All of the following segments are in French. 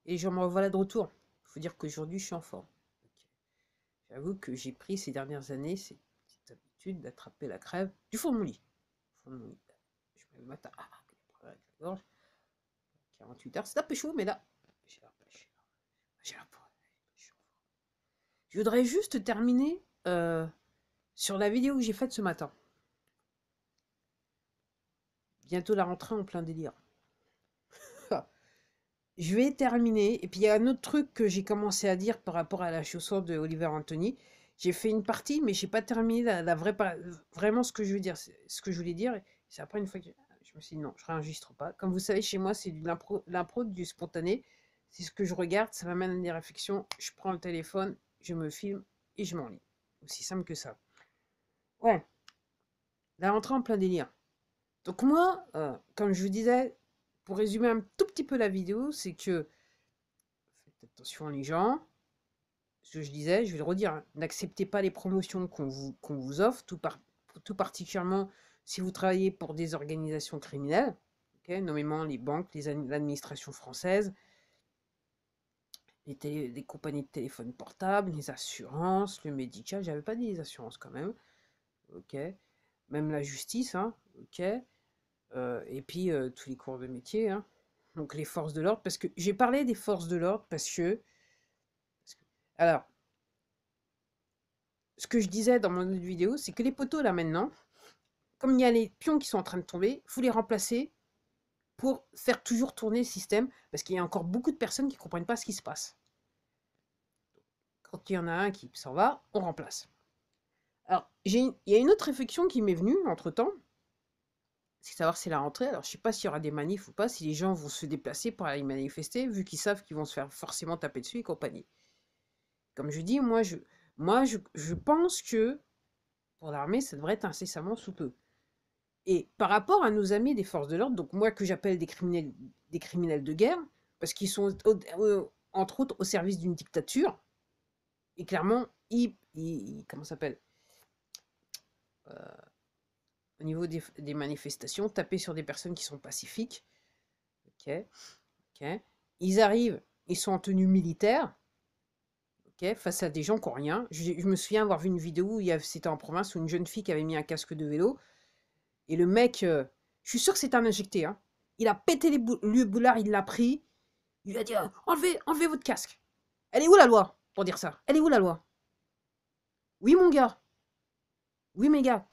et je me revoilà de retour. Il faut dire qu'aujourd'hui, je suis en forme. Ok. J'avoue que j'ai pris ces dernières années cette petite habitude d'attraper la crève du fond de mon lit. Du fond de mon lit. Je me lève le matin, avec la gorge, 48 heures, c'est un peu chaud, mais là, j'ai la pêche. J'ai la peau. Je voudrais juste terminer sur la vidéo que j'ai faite ce matin. Bientôt la rentrée en plein délire. Je vais terminer. Et puis il y a un autre truc que j'ai commencé à dire par rapport à la chaussure de Oliver Anthony. J'ai fait une partie, mais j'ai pas terminé la vraie vraiment ce que je veux dire, ce que je voulais dire. C'est après une fois que je me suis dit non, je réenregistre pas. Comme vous savez, chez moi, c'est de l'impro, du spontané. C'est ce que je regarde, ça m'amène à des réflexions. Je prends le téléphone, je me filme et je m'enligne. Aussi simple que ça. Ouais, la rentrée en plein délire. Donc moi, comme je vous disais, pour résumer un tout petit peu la vidéo, c'est que faites attention les gens. Ce que je disais, je vais le redire, hein, n'acceptez pas les promotions qu'on vous offre, tout particulièrement si vous travaillez pour des organisations criminelles, okay, nommément les banques, l'administration française, les compagnies de téléphone portable, les assurances, le médical, j'avais pas dit les assurances quand même, ok, même la justice, hein, ok, et puis tous les cours de métier, hein, donc les forces de l'ordre, parce que j'ai parlé des forces de l'ordre alors, ce que je disais dans mon autre vidéo, c'est que les poteaux là maintenant, comme il y a les pions qui sont en train de tomber, il faut les remplacer pour faire toujours tourner le système, parce qu'il y a encore beaucoup de personnes qui ne comprennent pas ce qui se passe. Quand il y en a un qui s'en va, on remplace. Alors, il y a une autre réflexion qui m'est venue entre-temps, c'est savoir si c'est la rentrée. Alors, je ne sais pas s'il y aura des manifs ou pas, si les gens vont se déplacer pour aller manifester, vu qu'ils savent qu'ils vont se faire forcément taper dessus et compagnie. Comme je dis, je pense que pour l'armée, ça devrait être incessamment sous peu. Et par rapport à nos amis des forces de l'ordre, donc moi que j'appelle des criminels de guerre, parce qu'ils sont entre autres au service d'une dictature, et clairement, comment ça s'appelle, au niveau des manifestations, taper sur des personnes qui sont pacifiques, ok, ok, ils arrivent, ils sont en tenue militaire, ok, face à des gens qui n'ont rien. Je me souviens avoir vu une vidéo où c'était en province où une jeune fille qui avait mis un casque de vélo, et le mec, je suis sûr que c'est un injecté, hein. Il a pété le boulard, il l'a pris. Il lui a dit enlevez votre casque. Elle est où la loi pour dire ça? Elle est où la loi? Oui, mon gars. Oui, mes gars.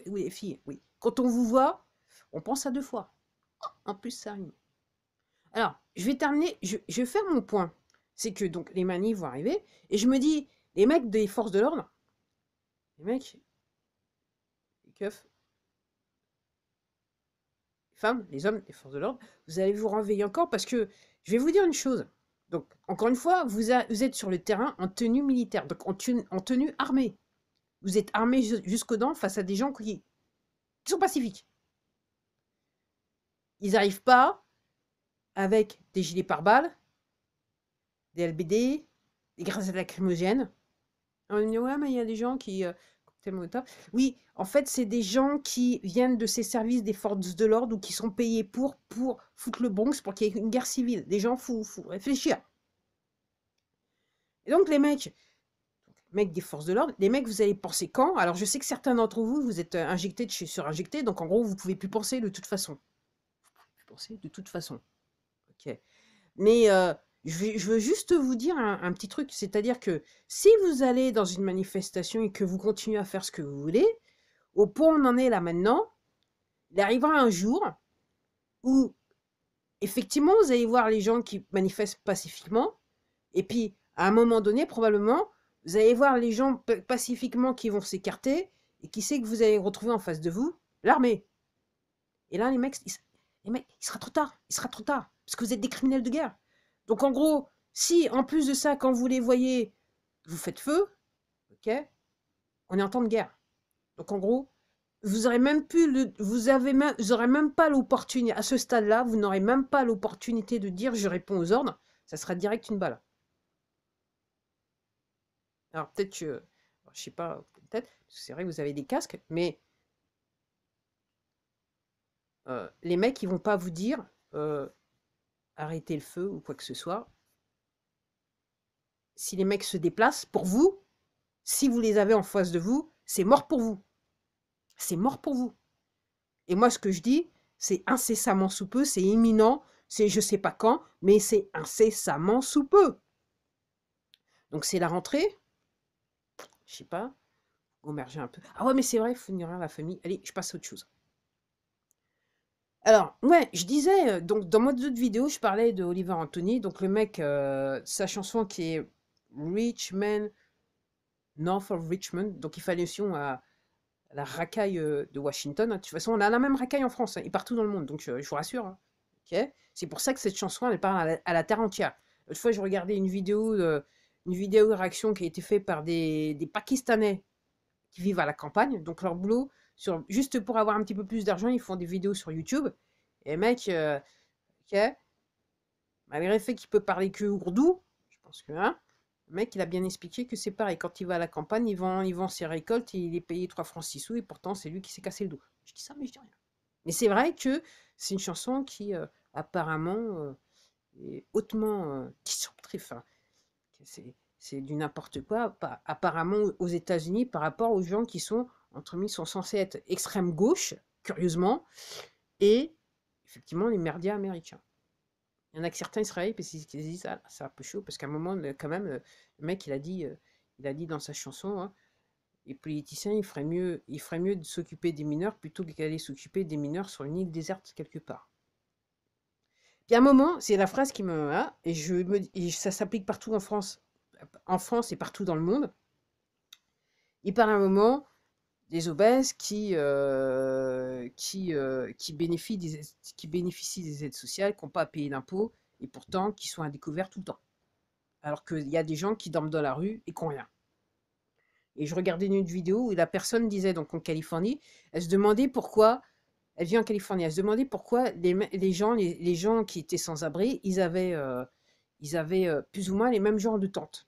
Oui, fille, oui. Quand on vous voit, on pense à deux fois. En plus, ça rime. Alors, je vais terminer. Je vais faire mon point. C'est que donc les manifs vont arriver. Et je me dis, les mecs des forces de l'ordre, les mecs, les keufs, les femmes, les hommes des forces de l'ordre, vous allez vous réveiller encore parce que je vais vous dire une chose. Donc, encore une fois, vous êtes sur le terrain en tenue militaire, donc en tenue armée. Vous êtes armés jusqu'aux dents face à des gens qui sont pacifiques. Ils n'arrivent pas avec des gilets pare-balles, des LBD, des grenades lacrymogènes. On me dit, ouais, mais il y a des gens qui... oui, en fait, c'est des gens qui viennent de ces services des forces de l'ordre ou qui sont payés pour foutre le Bronx, pour qu'il y ait une guerre civile. Des gens, faut réfléchir. Et donc, les mecs des forces de l'ordre, les mecs, vous allez penser quand? Alors, je sais que certains d'entre vous, vous êtes injectés de chez surinjectés, donc en gros, vous ne pouvez plus penser de toute façon. Vous pouvez plus penser de toute façon. Ok. Mais je veux juste vous dire un petit truc, c'est-à-dire que si vous allez dans une manifestation et que vous continuez à faire ce que vous voulez, au point où on en est là maintenant, il arrivera un jour où, effectivement, vous allez voir les gens qui manifestent pacifiquement, et puis, à un moment donné, probablement, vous allez voir les gens pacifiquement qui vont s'écarter, et qui sait que vous allez retrouver en face de vous l'armée. Et là, les mecs, il sera trop tard, il sera trop tard, parce que vous êtes des criminels de guerre. Donc en gros, si en plus de ça, quand vous les voyez, vous faites feu, ok, on est en temps de guerre. Donc en gros, vous aurez même vous aurez même pas l'opportunité, à ce stade-là, vous n'aurez même pas l'opportunité de dire je réponds aux ordres, ça sera direct une balle. Alors peut-être que, je sais pas, peut-être, parce que c'est vrai que vous avez des casques, mais les mecs, ils vont pas vous dire arrêtez le feu ou quoi que ce soit. si les mecs se déplacent, pour vous, si vous les avez en face de vous, c'est mort pour vous. C'est mort pour vous. Et moi, ce que je dis, c'est incessamment sous peu, c'est imminent, c'est je sais pas quand, mais c'est incessamment sous peu. Donc c'est la rentrée, je sais pas, immerger un peu. Ah ouais, mais c'est vrai, il faut nourrir la famille. Allez, je passe à autre chose. Alors, ouais, je disais, donc dans mon autre vidéo, je parlais de Oliver Anthony, donc le mec, sa chanson qui est Rich Man, North of Richmond, donc il fait allusion à la racaille de Washington. De toute façon, on a la même racaille en France, hein, et partout dans le monde, donc je vous rassure. Hein, ok. C'est pour ça que cette chanson, elle parle à la terre entière. L'autre fois, je regardais une vidéo de réaction qui a été faite par des Pakistanais qui vivent à la campagne. Donc leur boulot, juste pour avoir un petit peu plus d'argent, ils font des vidéos sur YouTube. Et mec, ok, malgré le fait qu'il peut parler que ourdou, je pense que, hein, le mec, il a bien expliqué que c'est pareil. Quand il va à la campagne, il vend ses récoltes, et il est payé 3 francs 6 sous, et pourtant, c'est lui qui s'est cassé le dos. Je dis ça, mais je dis rien. Mais c'est vrai que c'est une chanson qui, apparemment, est hautement disruptrice. Hein. C'est du n'importe quoi, apparemment aux États-Unis, par rapport aux gens qui sont, entre guillemets, sont censés être extrême gauche, curieusement, et effectivement les merdias américains. Il y en a que certains, ils se réveillent parce qu'ils se disent, ah, c'est un peu chaud, parce qu'à un moment, quand même, le mec, il a dit dans sa chanson, hein, les politiciens, il ferait mieux de s'occuper des mineurs plutôt qu'aller s'occuper des mineurs sur une île déserte quelque part. Puis à un moment, c'est la phrase qui me... Hein, et ça s'applique partout en France et partout dans le monde. Il parle à un moment des obèses qui bénéficient des aides sociales, qui n'ont pas à payer d'impôts, et pourtant qui sont à découvert tout le temps. Alors qu'il y a des gens qui dorment dans la rue et qui n'ont rien. Et je regardais une vidéo où la personne disait, donc en Californie, elle se demandait pourquoi, elle vit en Californie, elle se demandait pourquoi les gens qui étaient sans abri, ils avaient plus ou moins les mêmes genres de tentes.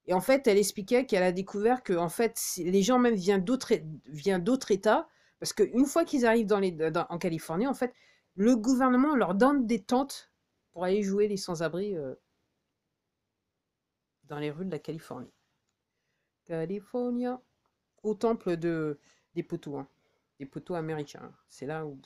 Et en fait, elle expliquait qu'elle a découvert que en fait, les gens même viennent d'autres États, parce qu'une fois qu'ils arrivent en Californie, en fait, le gouvernement leur donne des tentes pour aller jouer les sans-abri dans les rues de la Californie. California, au temple des poteaux, hein, des poteaux américains. C'est là où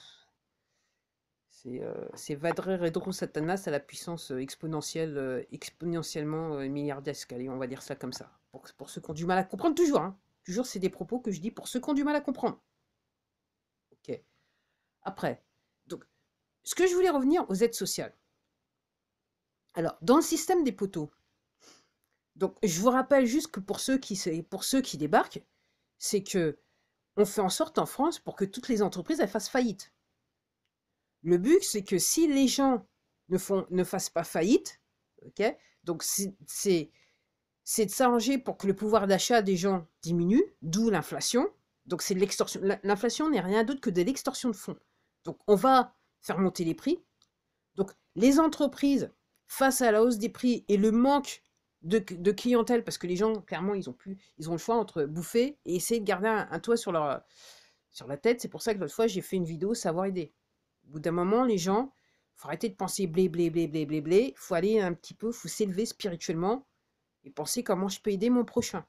c'est Vadre Redro Satanas à la puissance exponentielle, exponentiellement milliardesque. Allez, on va dire ça comme ça. Pour ceux qui ont du mal à comprendre, toujours. Hein. Toujours, c'est des propos que je dis pour ceux qui ont du mal à comprendre. Ok. Après, donc, ce que je voulais revenir aux aides sociales. Alors, dans le système des poteaux, donc je vous rappelle juste que pour ceux qui débarquent, c'est que on fait en sorte en France pour que toutes les entreprises elles fassent faillite. Le but, c'est que si les gens ne fassent pas faillite, ok, donc c'est de s'arranger pour que le pouvoir d'achat des gens diminue, d'où l'inflation. Donc c'est de l'extorsion. L'inflation n'est rien d'autre que de l'extorsion de fonds. Donc on va faire monter les prix. Donc les entreprises, face à la hausse des prix et le manque de clientèle, parce que les gens, clairement, ils ont le choix entre bouffer et essayer de garder un toit sur la tête. C'est pour ça que l'autre fois, j'ai fait une vidéo savoir aider. Au bout d'un moment, les gens, il faut arrêter de penser blé, blé, blé, blé, blé, blé. Il faut aller un petit peu, il faut s'élever spirituellement et penser comment je peux aider mon prochain.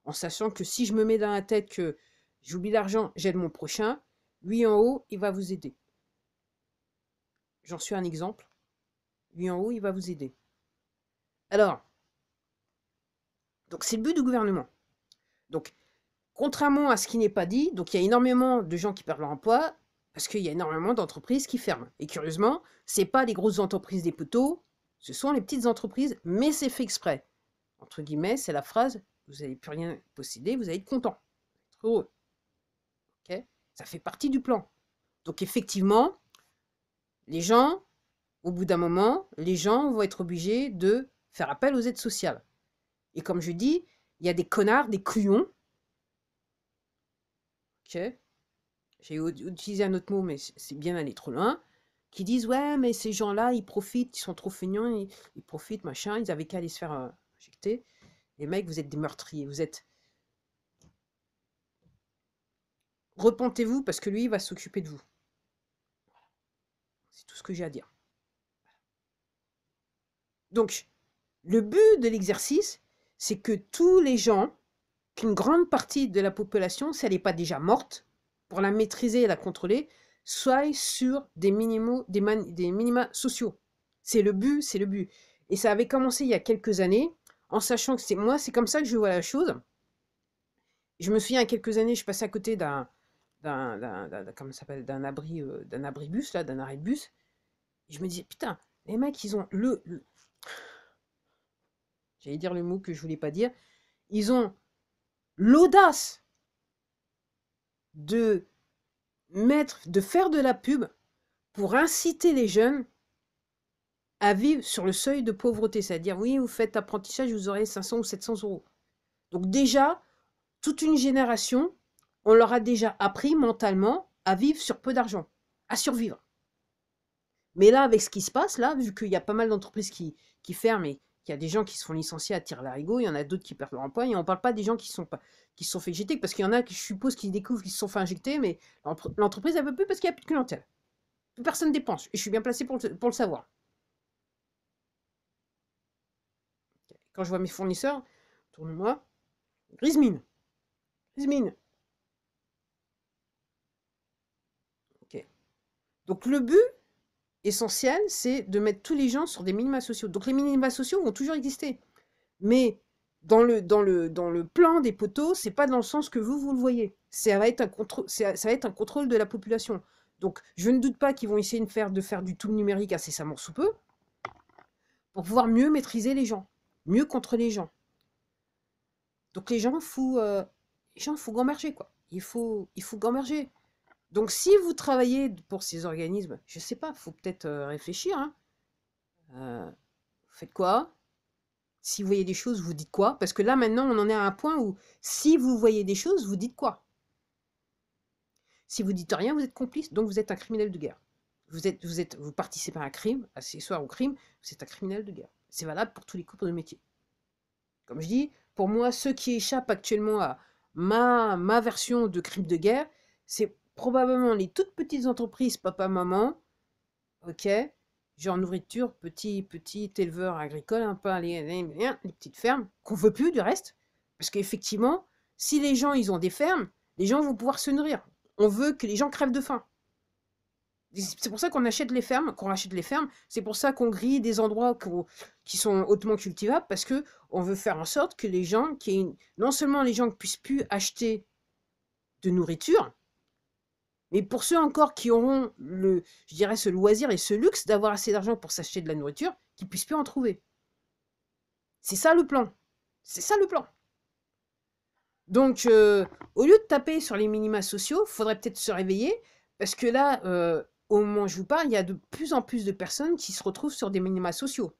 En sachant que si je me mets dans la tête que j'oublie l'argent, j'aide mon prochain, lui en haut, il va vous aider. J'en suis un exemple. Lui en haut, il va vous aider. Alors, donc c'est le but du gouvernement. Donc, contrairement à ce qui n'est pas dit, donc il y a énormément de gens qui perdent leur emploi parce qu'il y a énormément d'entreprises qui ferment. Et curieusement, c'est pas les grosses entreprises des poteaux, ce sont les petites entreprises, mais c'est fait exprès. Entre guillemets, c'est la phrase, vous n'allez plus rien posséder, vous allez être content, être heureux. Okay, ça fait partie du plan. Donc effectivement, les gens, au bout d'un moment, les gens vont être obligés de faire appel aux aides sociales. Et comme je dis, il y a des connards, des couillons. Ok, j'ai utilisé un autre mot, mais c'est bien aller trop loin. Qui disent, ouais, mais ces gens-là, ils profitent, ils sont trop feignants, ils profitent, machin, ils avaient qu'à aller se faire injecter. Les mecs, vous êtes des meurtriers, vous êtes... Repentez-vous parce que lui, il va s'occuper de vous. C'est tout ce que j'ai à dire. Donc, Le but de l'exercice, c'est que tous les gens, qu'une grande partie de la population, si elle n'est pas déjà morte, pour la maîtriser et la contrôler, soient sur des minima sociaux. C'est le but, c'est le but. Et ça avait commencé il y a quelques années, en sachant que c'est comme ça que je vois la chose. Je me souviens, il y a quelques années, je passais à côté comment ça s'appelle, d'un abribus, là, d'un arrêt de bus. Et je me disais, putain, les mecs, ils ont j'allais dire le mot que je voulais pas dire, ils ont l'audace de de faire de la pub pour inciter les jeunes à vivre sur le seuil de pauvreté. C'est-à-dire, oui, vous faites apprentissage, vous aurez 500 ou 700 euros. Donc déjà, toute une génération, on leur a déjà appris mentalement à vivre sur peu d'argent, à survivre. Mais là, avec ce qui se passe, là, vu qu'il y a pas mal d'entreprises qui ferment et qu'il y a des gens qui se font licencier à tire-larigot, il y en a d'autres qui perdent leur emploi, et on ne parle pas des gens qui se sont fait injecter, parce qu'il y en a, je suppose, qui découvrent qu'ils se sont fait injecter, mais l'entreprise, elle ne veut plus parce qu'il n'y a plus de clientèle. Plus personne dépense, et je suis bien placé pour le savoir. Quand je vois mes fournisseurs, tourne-moi, Grismine. Grismine. Ok. Donc le but essentiel, c'est de mettre tous les gens sur des minima sociaux. Donc les minima sociaux vont toujours exister. Mais dans le plan des poteaux, c'est pas dans le sens que vous le voyez. Ça va être un contrôle de la population. Donc je ne doute pas qu'ils vont essayer de faire du tout numérique incessamment sous peu, pour pouvoir mieux maîtriser les gens, mieux contrôler les gens. Donc les gens, faut gamberger, quoi. Il faut gamberger. Donc si vous travaillez pour ces organismes, je sais pas, faut peut-être réfléchir, hein. Vous faites quoi? Si vous voyez des choses, vous dites quoi? Parce que là, maintenant, on en est à un point où si vous voyez des choses, vous dites quoi? Si vous dites rien, vous êtes complice, donc vous êtes un criminel de guerre. Vous participez à un crime, accessoire au crime, vous êtes un criminel de guerre. C'est valable pour tous les corps de métier. Comme je dis, pour moi, ceux qui échappent actuellement à ma version de crime de guerre, c'est probablement les toutes petites entreprises, papa, maman, ok, genre nourriture, petit éleveur agricole, un peu les petites fermes, qu'on veut plus du reste. Parce qu'effectivement, si les gens, ils ont des fermes, les gens vont pouvoir se nourrir. On veut que les gens crèvent de faim. C'est pour ça qu'on achète les fermes, qu'on rachète les fermes. C'est pour ça qu'on grille des endroits qui sont hautement cultivables, parce que on veut faire en sorte que les gens, non seulement les gens ne puissent plus acheter de nourriture, mais pour ceux encore qui auront je dirais, ce loisir et ce luxe d'avoir assez d'argent pour s'acheter de la nourriture, qu'ils puissent plus en trouver. C'est ça le plan. C'est ça le plan. Donc, au lieu de taper sur les minima sociaux, il faudrait peut-être se réveiller, parce que là, au moment où je vous parle, il y a de plus en plus de personnes qui se retrouvent sur des minima sociaux,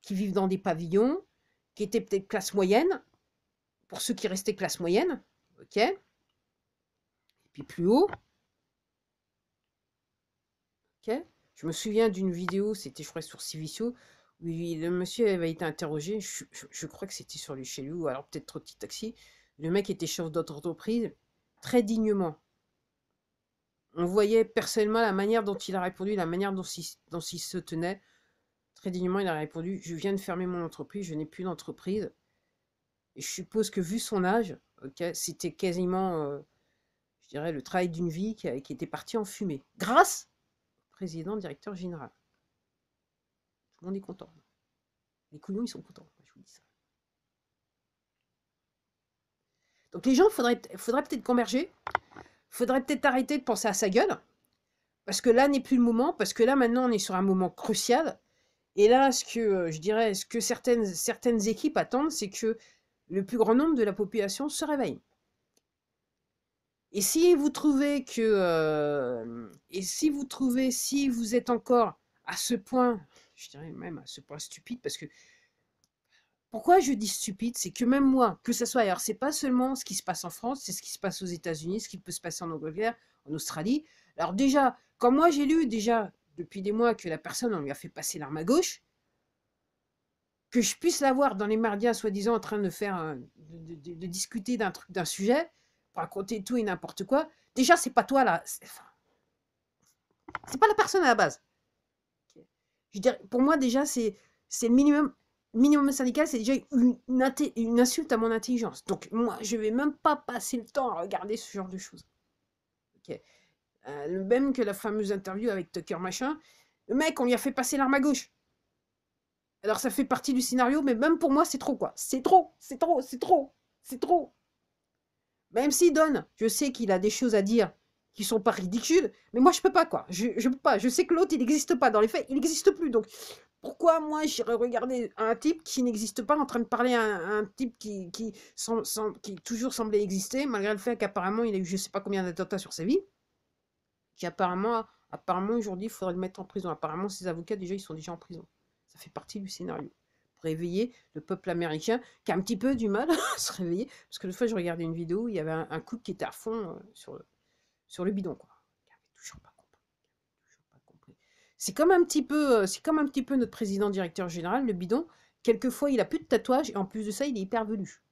qui vivent dans des pavillons, qui étaient peut-être classe moyenne, pour ceux qui restaient classe moyenne, ok, et puis plus haut, ok. Je me souviens d'une vidéo, c'était je crois sur Civicio, où le monsieur avait été interrogé, je crois que c'était sur les chez lui, ou alors peut-être trop petit taxi, le mec était chef d'entreprise, très dignement. On voyait personnellement la manière dont il a répondu, la manière dont il se tenait. Très dignement, il a répondu, je viens de fermer mon entreprise, je n'ai plus d'entreprise. Et je suppose que vu son âge, okay, c'était quasiment, je dirais, le travail d'une vie qui était parti en fumée. Grâce au président, directeur général. Tout le monde est content. Les couillons, ils sont contents, je vous dis ça. Donc les gens, faudrait peut-être converger. Faudrait peut-être arrêter de penser à sa gueule. Parce que là n'est plus le moment. Parce que là, maintenant, on est sur un moment crucial. Et là, je dirais, ce que certaines équipes attendent, c'est que le plus grand nombre de la population se réveille. Et si vous trouvez si vous êtes encore à ce point, je dirais même à ce point stupide, parce que pourquoi je dis stupide, c'est que même moi, que ce soit ailleurs, c'est pas seulement ce qui se passe en France, c'est ce qui se passe aux États-Unis, ce qui peut se passer en Angleterre, en Australie. Alors déjà, quand moi j'ai lu déjà depuis des mois que la personne, on lui a fait passer l'arme à gauche, que je puisse la voir dans les médias soi-disant en train de faire, de discuter d'un sujet, pour raconter tout et n'importe quoi, déjà c'est pas toi là, c'est pas la personne à la base. Je dirais, pour moi déjà c'est c'est le minimum syndical, c'est déjà une insulte à mon intelligence. Donc, moi, je vais même pas passer le temps à regarder ce genre de choses. Ok. Le même que la fameuse interview avec Tucker machin. Le mec, on lui a fait passer l'arme à gauche. Alors, ça fait partie du scénario, mais même pour moi, c'est trop, quoi. C'est trop, c'est trop, c'est trop, c'est trop. Même s'il donne, je sais qu'il a des choses à dire qui sont pas ridicules, mais moi, je peux pas, quoi. Je peux pas. Je sais que l'autre, il n'existe pas. Dans les faits, il n'existe plus. Donc, pourquoi moi, j'irais regarder un type qui n'existe pas en train de parler à un type qui toujours semblait exister, malgré le fait qu'apparemment, il a eu je sais pas combien d'attentats sur sa vie, qui apparemment aujourd'hui, il faudrait le mettre en prison. Apparemment, ses avocats, déjà, ils sont déjà en prison. Ça fait partie du scénario. Pour réveiller le peuple américain, qui a un petit peu du mal à se réveiller. Parce que l'autre fois, je regardais une vidéo où il y avait un couple qui était à fond sur le bidon, quoi. Qui avait toujours pas compris. Toujours pas compris. C'est comme un petit peu notre président directeur général, le bidon. Quelquefois, il a plus de tatouages et en plus de ça, il est hyper velu.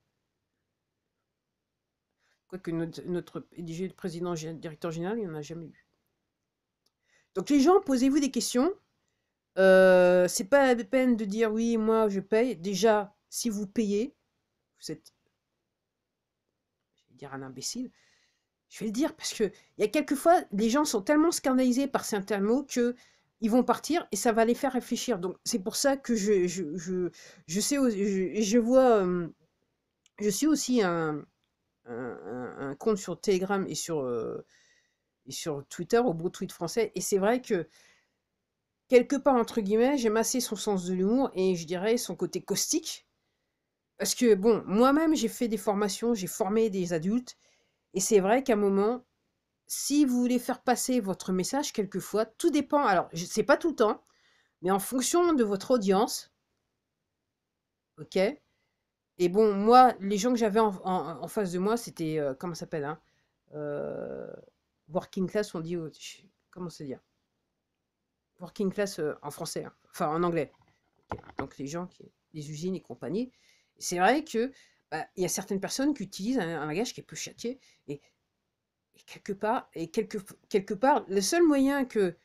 Quoique notre PDG, le président directeur général, il n'en a jamais eu. Donc les gens, posez-vous des questions. C'est pas la peine de dire oui, moi je paye. Déjà, si vous payez, vous êtes, je vais dire un imbécile. Je vais le dire parce que il y a quelquefois, les gens sont tellement scandalisés par certains mots que ils vont partir et ça va les faire réfléchir. Donc c'est pour ça que je sais, je vois, je suis aussi un compte sur Telegram et sur Twitter, au beau tweet français. Et c'est vrai que quelque part, entre guillemets, j'aime assez son sens de l'humour et je dirais son côté caustique. Parce que, bon, moi-même, j'ai fait des formations, j'ai formé des adultes. Et c'est vrai qu'à un moment, si vous voulez faire passer votre message, quelquefois, tout dépend. Alors, c'est pas tout le temps, mais en fonction de votre audience, ok. Et bon, moi, les gens que j'avais en face de moi, c'était, comment ça s'appelle, hein, euh, working class, on dit, comment se dire, working class en français, hein, enfin en anglais. Ok. Donc les gens les usines et compagnie. C'est vrai que bah, il y a certaines personnes qui utilisent un langage qui est peu châtié et, quelque part, le seul moyen que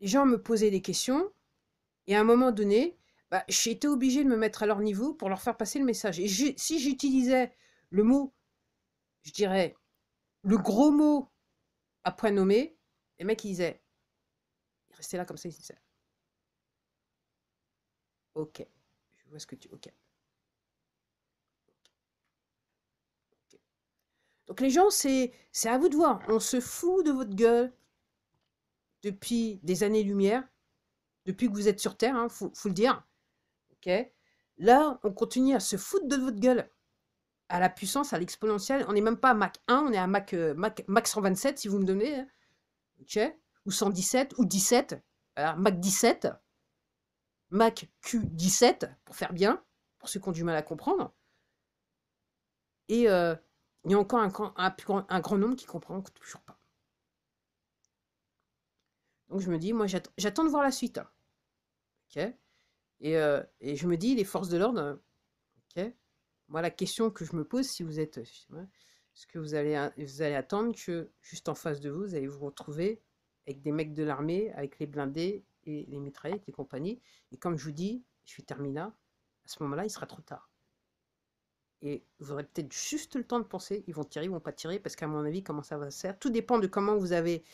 les gens me posaient des questions et à un moment donné, bah, j'ai été obligée de me mettre à leur niveau pour leur faire passer le message. Et si j'utilisais le mot, je dirais, le gros mot après nommer, les mecs, ils restaient là comme ça, ils disaient, ok, je vois ce que tu... Ok. Ok. Donc les gens, c'est à vous de voir. On se fout de votre gueule depuis des années-lumière, depuis que vous êtes sur Terre, hein, faut le dire. Ok. Là, on continue à se foutre de votre gueule à la puissance, à l'exponentielle. On n'est même pas à Mach 1, on est à Mach 127, si vous me donnez. Hein. Ok. Ou 117, ou 17. Alors, Mach 17, Mach Q17, pour faire bien, pour ceux qui ont du mal à comprendre. Et il y a encore un grand nombre qui ne comprend toujours pas. Donc je me dis, moi j'attends de voir la suite. Ok. Et je me dis, les forces de l'ordre, ok. Moi, la question que je me pose, si vous êtes, est-ce que vous allez attendre que juste en face de vous, vous allez vous retrouver avec des mecs de l'armée, avec les blindés et les mitraillettes et compagnie. Et comme je vous dis, je suis terminal. À ce moment-là, il sera trop tard. Et vous aurez peut-être juste le temps de penser, ils vont tirer, ils vont pas tirer, parce qu'à mon avis, comment ça va se faire. Tout dépend de comment vous êtes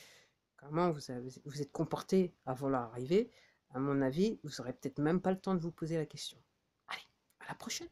comporté avant leur arrivée. À mon avis, vous n'aurez peut-être même pas le temps de vous poser la question. Allez, à la prochaine.